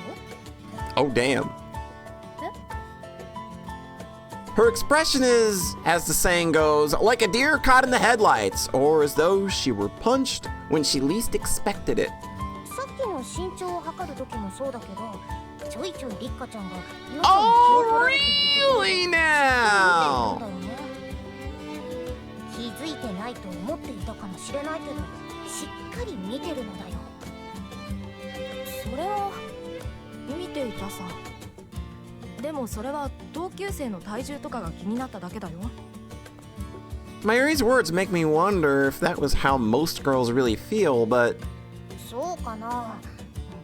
Oh, damn. Her expression is, as the saying goes, like a deer caught in the headlights, or as though she were punched when she least expected it. さっきの身長を測る時もそうだけど、ちょいちょいリッカちゃんがヨ Oh, に気を取られている really ところ now? を見ているんだよね。気づいてないと思っていたかもしれないけど、しっかり見てるのだよ。それは見ていたさ。でもそれは同級生の体重とかが気になっただけだよ。 Mayuri's words make me wonder if that was how most girls really feel, but そうかな。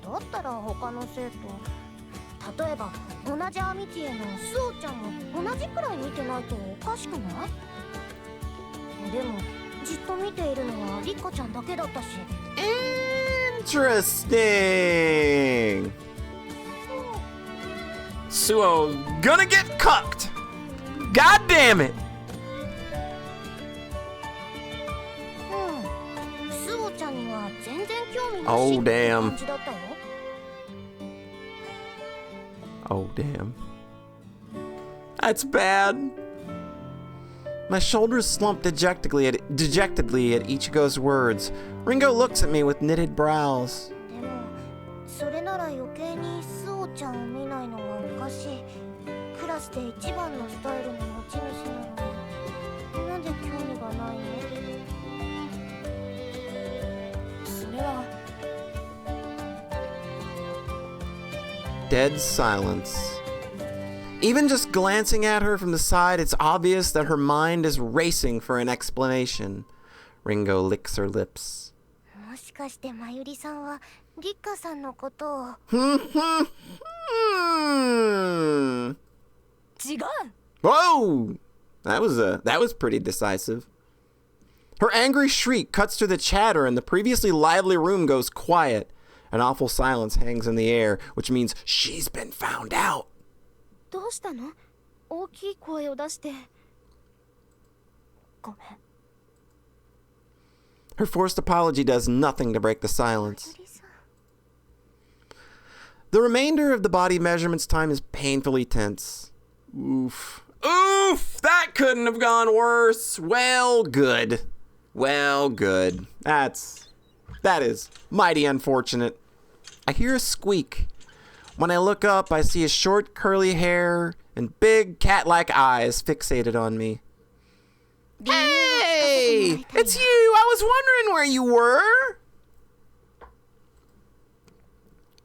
だったら他の生徒、例えば同じアミティエのスオちゃんも同じくらい見てないとおかしくない？でもじっと見ているのはリカちゃんだけだったし。 Interesting. Suoh's gonna get cucked. God damn it. スオちゃんには全然興味な Oh しって damn. 感じだったよ。 Oh damn. That's bad. My shoulders slump dejectedly at Ichigo's words. Ringo looks at me with knitted brows. でもそれなら余計にスオちゃんを見ないのはおかしい。クラスで一番のスタイルの持ち主なのになんで興味がないの？それは Dead silence. Even just glancing at her from the side, it's obvious that her mind is racing for an explanation. Ringo licks her lips. もしかしてまゆりさんはリカさんのことを。違う。 Whoa! That was pretty decisive. Her angry shriek cuts through the chatter and the previously lively room goes quiet. An awful silence hangs in the air, which means she's been found out. どうしたの？大きい声を出して。ごめん。 Her forced apology does nothing to break the silence. The remainder of the body measurements time is painfully tense. Oof. Oof! That couldn't have gone worse. Well, good. Well, good. That is mighty unfortunate. I hear a squeak. When I look up, I see his short, curly hair and big, cat-like eyes fixated on me. Hey! It's you! I was wondering where you were!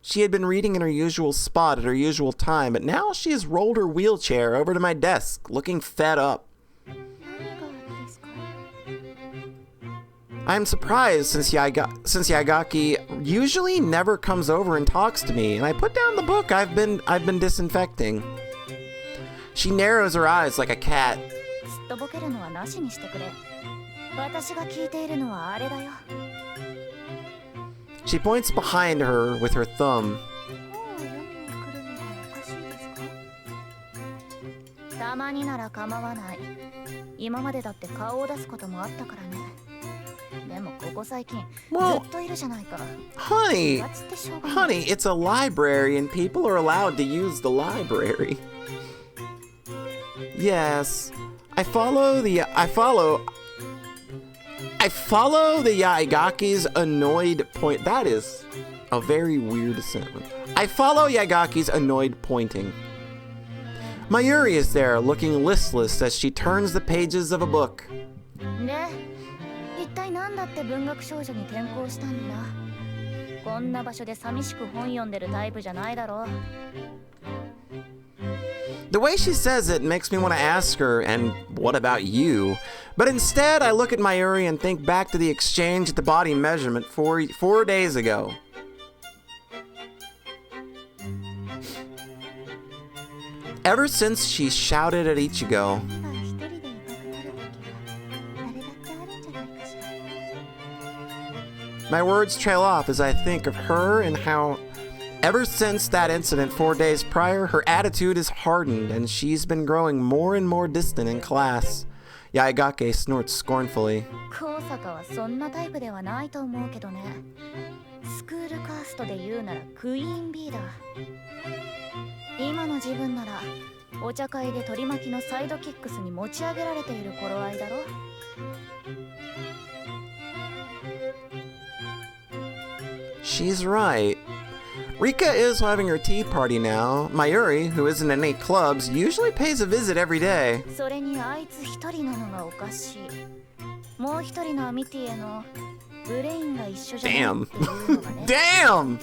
She had been reading in her usual spot at her usual time, but now she has rolled her wheelchair over to my desk, looking fed up. I am surprised since Yagaki usually never comes over and talks to me, and I put down the book I've been disinfecting. She narrows her eyes like a cat. すっとぼけるのはなしにしてくれ。私が聞いているのはあれだよ。 She points behind her with her thumb. 本を読みに来るのはおかしいですか？たまになら構わない。今までだって顔を出すこともあったからね。でもここ最近ずっといるじゃないか。 Honey, 気が散ってしょうがない。 honey, it's a library and people are allowed to use the library. Yes, I follow the Yagaki's annoyed point. That is a very weird sentence. I follow Yagaki's annoyed pointing. Mayuri is there, looking listless as she turns the pages of a book. ね、一体何だって文学少女に転校したんだ。こんな場所で寂しく本読んでるタイプじゃないだろう。 The way she says it makes me want to ask her, and what about you? But instead, I look at Mayuri and think back to the exchange at the body measurement 4 days ago. Ever since she shouted at Ichigo, 一人でいたくなるときは誰だってあるんじゃないかしら。 my words trail off as I think of her and how ever since that incident 4 days prior, her attitude is hardened and she's been growing more and more distant in class. Yaigake snorts scornfully. 高坂はそんなタイプではないと思うけどね。スクールカーストで言うならクイーン B だ。今の自分ならお茶会で取り巻きのサイドキックスに持ち上げられている頃合いだろ。 She's right. Rika is having her tea party now. Mayuri, who isn't in any clubs, usually pays a visit every day. それにあいつ一人なのがおかしい。もう一人のアミティへのブレインが一緒じゃないっていうのがね。 Damn!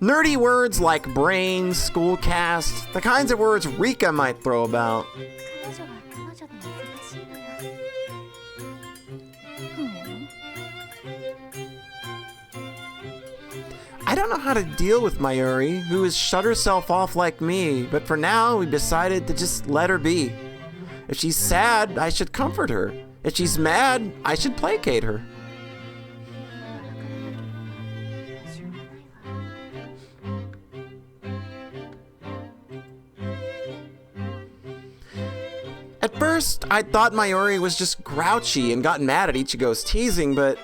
Nerdy words like brain, school cast, the kinds of words Rika might throw about. 彼女は彼女で難しいのよ。I don't know how to deal with Mayuri, who has shut herself off like me, but for now we decided to just let her be. If If she's sad, I should comfort her. If she's mad, I should placate her. At first, I thought Mayuri was just grouchy and got mad at Ichigo's teasing, but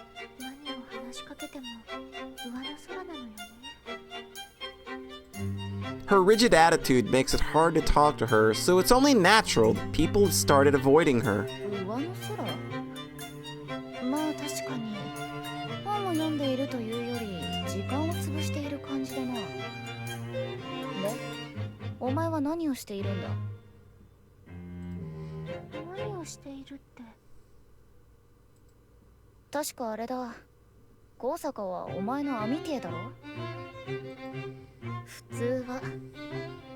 her rigid attitude makes it hard to talk to her, so it's only natural that people started avoiding her. 上の空まあ確かに本を読んでいるというより時間を潰している感じだな。で、お前は何をしているんだ？何をしているって。確かあれだ。高坂はお前のアミティエだろ？普通は。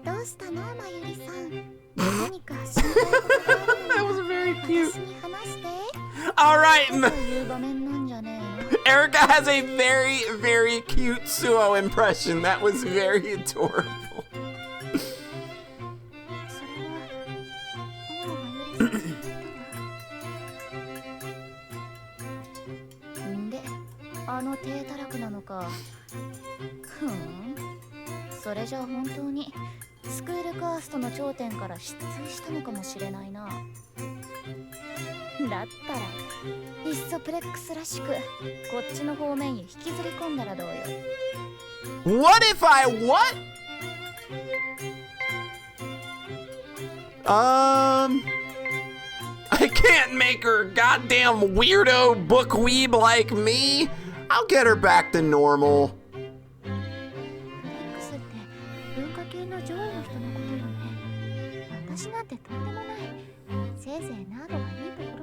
どうしたの、まゆりさん。何か心配事があるの？ That was very cute. 私に話して。Alright, そういう場面なんじゃねえのErica has a very, very cute Suoh impression. That was very adorable. それはもうまゆりさんに言ったわ。んで、あの低たらくなのか。ふん。それじゃあ本当にスクールカーストの頂点から失墜したのかもしれないな。だったらいっそプレックスらしくこっちの方面へ引きずり込んだらどうよ。 What if I what? I can't make her a goddamn weirdo bookweeb like me. I'll get her back to normal. フレックスって文化系の上位の人のことよね。私なんてとんでもない。せいぜいナードがいいところよ。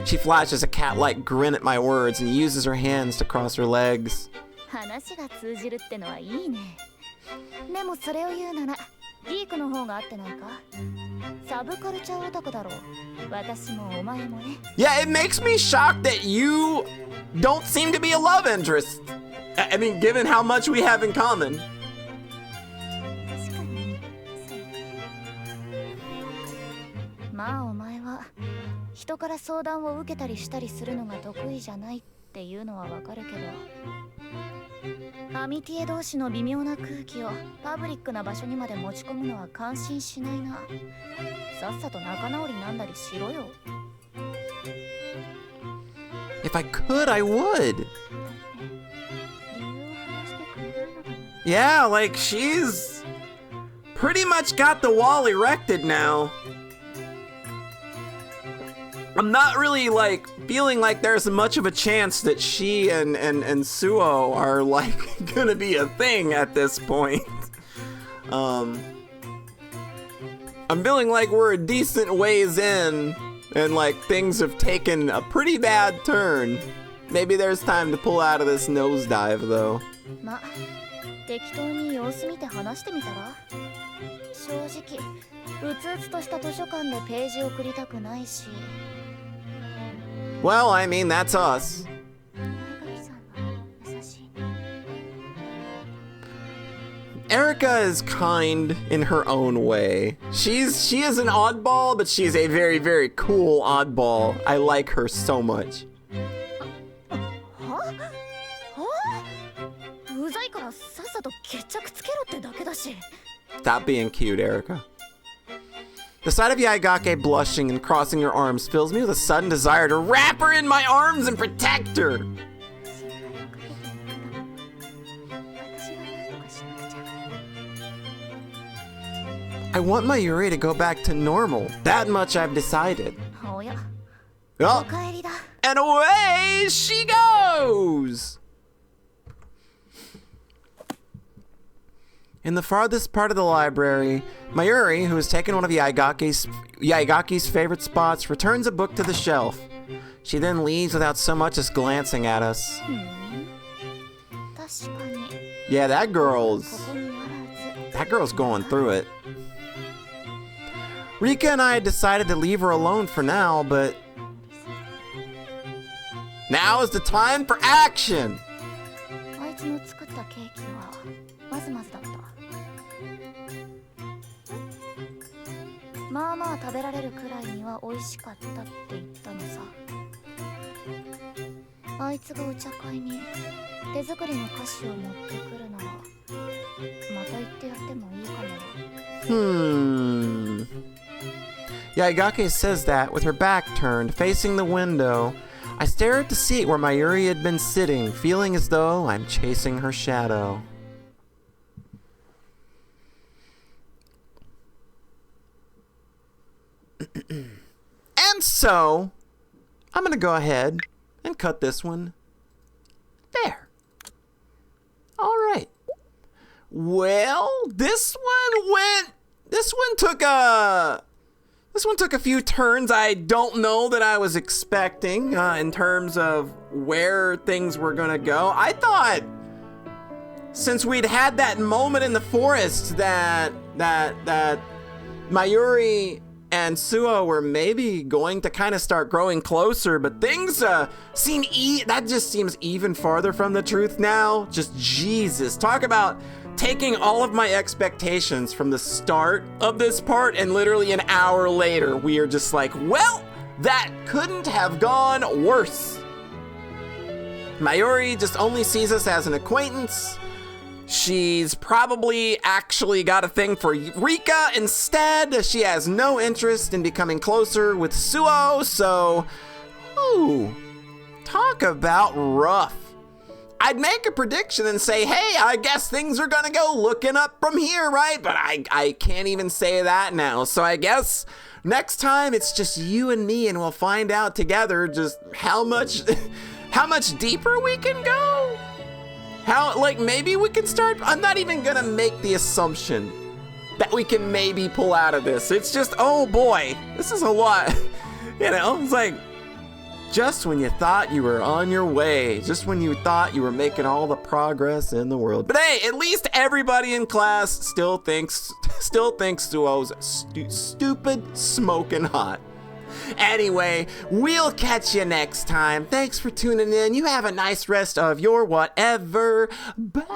She flashes a cat-like grin at my words and uses her hands to cross her legs. 話が通じるってのはいいね。でもそれを言うならギークの方が合ってないか。サブカルチャーオタクだろう。私もお前もね。Yeah, it makes me shocked that you don't seem to be a love interest. I mean, given how much we have in common. 確かにそう。まあお前は人から相談を受けたりしたりするのが得意じゃないっていうのはわかるけど、アミティエ同士の微妙な空気をパブリックな場所にまで持ち込むのは感心しないな。さっさと仲直りなんだりしろよ。If I could, I would. 理由を話してくれないのかな。 Yeah, like she's pretty much got the wall erected now. I'm not really like feeling like there's much of a chance that she and Suoh are like gonna be a thing at this point. I'm feeling like we're a decent ways in and like things have taken a pretty bad turn. Maybe there's time to pull out of this nosedive though. ま、適当に様子見て話してみたら。正直うつうつとした図書館でページ送りたくないし。 Well, I mean, that's us. 前垣さんは優しいね。 Erica is kind in her own way. She is an oddball, but she's a very, very cool oddball. I like her so much. は？は？うざいからさっさと決着つけろってだけだし。 Stop being cute, Erica. The sight of Yaigake blushing and crossing her arms fills me with a sudden desire to wrap her in my arms and protect her. 心配をかけているんだもん。私が何とかしなくちゃ。 I want Mayuri to go back to normal. That much I've decided. おや、お Oh, かえりだ。 and away she goes! In the farthest part of the library, Mayuri, who has taken one of Yaigaki's favorite spots, returns a book to the shelf. She then leaves without so much as glancing at us. 確かに Yeah, ここにあらず。 that girl's going through it. Rika and I had decided to leave her alone for now, but now is the time for action. あいつの作ったケーキはまずまずだった。まあまあ食べられるくらいには美味しかったって言ったのさ。あいつがお茶会に手作りの菓子を持ってくるならまた言ってやってもいいかな。Yaigake says that with her back turned, facing the window. I stare at the seat where Mayuri had been sitting, feeling as though I'm chasing her shadow. And so, I'm gonna go ahead and cut this one there. Alright. Well, this one took a few turns I don't know that I was expecting in terms of where things were gonna go. I thought since we'd had that moment in the forest that Mayuri and Suoh were maybe going to kind of start growing closer, but things that just seems even farther from the truth now. Just Jesus, talk about taking all of my expectations from the start of this part and literally an hour later we are just like, well, that couldn't have gone worse. Mayuri just only sees us as an acquaintance. She's probably actually got a thing for Rika instead. She has no interest in becoming closer with Suoh, so ooh, talk about rough. I'd make a prediction and say, hey, I guess things are gonna go looking up from here, right? But I can't even say that now. So I guess next time it's just you and me and we'll find out together just how much deeper we can go. Maybe we can start. I'm not even gonna make the assumption that we can maybe pull out of this. It's just, oh boy, this is a lot. It's like, just when you thought you were on your way, just when you thought you were making all the progress in the world. But hey, at least everybody in class still thinks Suoh's stupid smoking hot. Anyway, we'll catch you next time. Thanks for tuning in. You have a nice rest of your whatever. Bye-bye.